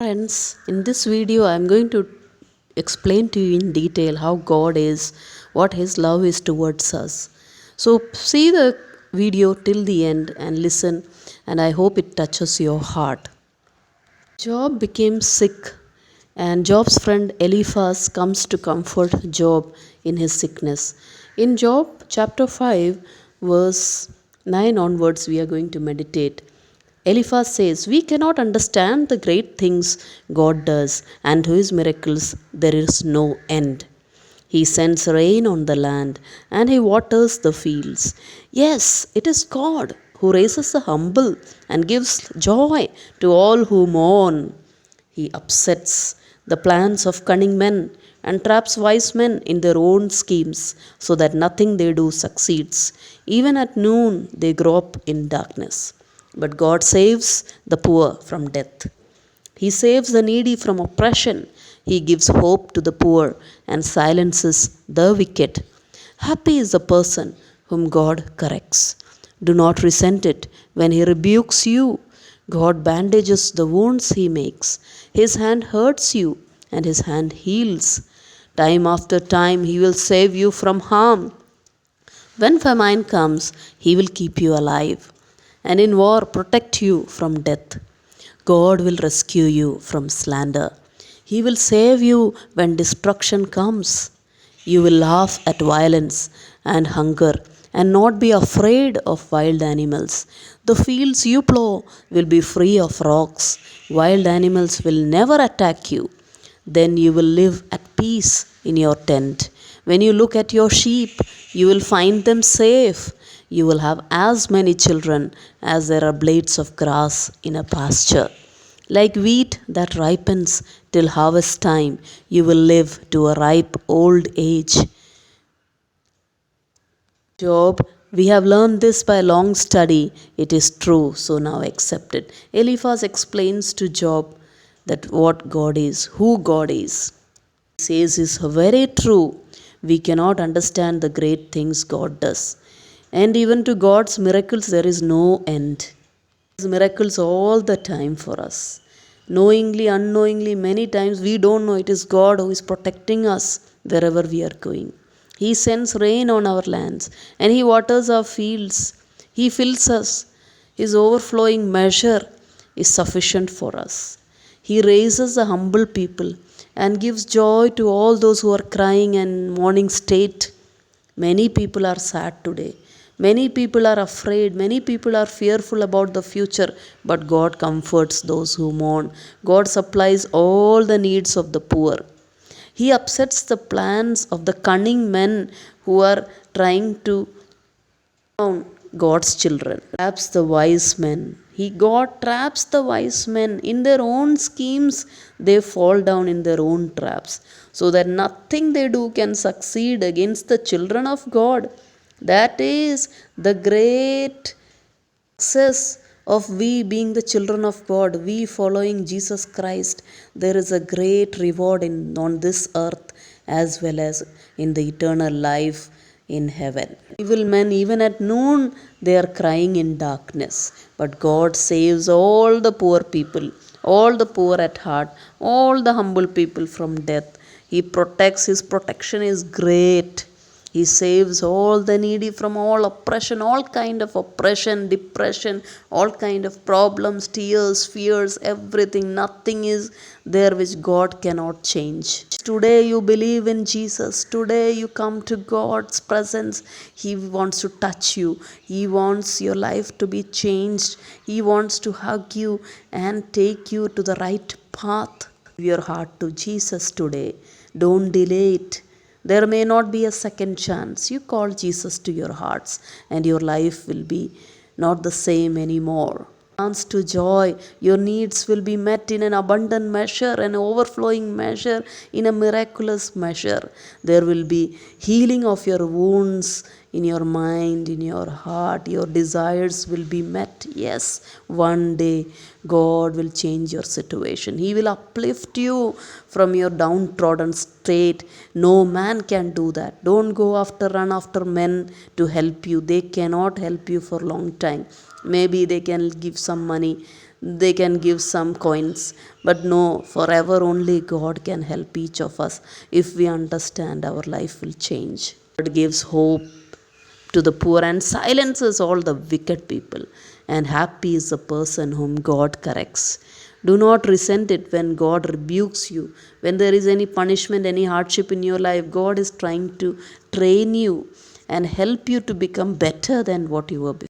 Friends, in this video, I'm going to explain to you in detail how God is, what His love is towards us. So, see the video till the end and listen, and I hope it touches your heart. Job became sick, and Job's friend Eliphaz comes to comfort Job in his sickness. In Job chapter 5, verse 9 onwards, we are going to meditate. Eliphaz says, "We cannot understand the great things God does, and to his miracles there is no end. He sends rain on the land, and he waters the fields. Yes, it is God who raises the humble and gives joy to all who mourn. He upsets the plans of cunning men and traps wise men in their own schemes, so that nothing they do succeeds. Even at noon they grope in darkness. But God saves the poor from death. He saves the needy from oppression. He gives hope to the poor and silences the wicked. Happy is the person whom God corrects. Do not resent it when he rebukes you. God bandages the wounds he makes. His hand hurts you and his hand heals. Time after time he will save you from harm. When famine comes, he will keep you alive, and in war protect you from death. God will rescue you from slander. He will save you when destruction comes. You will laugh at violence and hunger and not be afraid of wild animals. The fields you plow will be free of rocks. Wild animals will never attack you. Then you will live at peace in your tent. When you look at your sheep, you will find them safe. You will have as many children as there are blades of grass in a pasture. Like wheat that ripens till harvest time, you will live to a ripe old age. Job, we have learned this by long study. It is true, so now accept it. Eliphaz explains to Job that what God is, who God is. He says is very true. We cannot understand the great things God does. And even to God's miracles, there is no end. Miracles all the time for us. Knowingly, unknowingly, many times we don't know it is God who is protecting us wherever we are going. He sends rain on our lands and He waters our fields. He fills us. His overflowing measure is sufficient for us. He raises the humble people and gives joy to all those who are crying and mourning state. Many people are sad today. Many people are afraid. Many people are fearful about the future. But God comforts those who mourn. God supplies all the needs of the poor. He upsets the plans of the cunning men who are trying to down God's children. Traps the wise men. God traps the wise men in their own schemes. They fall down in their own traps, so that nothing they do can succeed against the children of God. That is the great success of we being the children of God, we following Jesus Christ. There is a great reward on this earth as well as in the eternal life in heaven. Evil men, even at noon, they are crying in darkness. But God saves all the poor people, all the poor at heart, all the humble people from death. He protects, His protection is great. He saves all the needy from all oppression, all kind of oppression, depression, all kind of problems, tears, fears, everything. Nothing is there which God cannot change. Today you believe in Jesus. Today you come to God's presence. He wants to touch you. He wants your life to be changed. He wants to hug you and take you to the right path. Give your heart to Jesus today. Don't delay it. There may not be a second chance. You call Jesus to your hearts and your life will be not the same anymore. Chance to joy. Your needs will be met in an abundant measure, an overflowing measure, in a miraculous measure. There will be healing of your wounds in your mind, in your heart. Your desires will be met. Yes, one day God will change your situation. He will uplift you from your downtrodden state. No man can do that. Don't run after men to help you. They cannot help you for a long time. Maybe they can give some money. they can give some coins, but no, forever only God can help each of us. If we understand, our life will change. God gives hope to the poor and silences all the wicked people. And happy is the person whom God corrects. Do not resent it when God rebukes you. When there is any punishment, any hardship in your life, God is trying to train you and help you to become better than what you were before.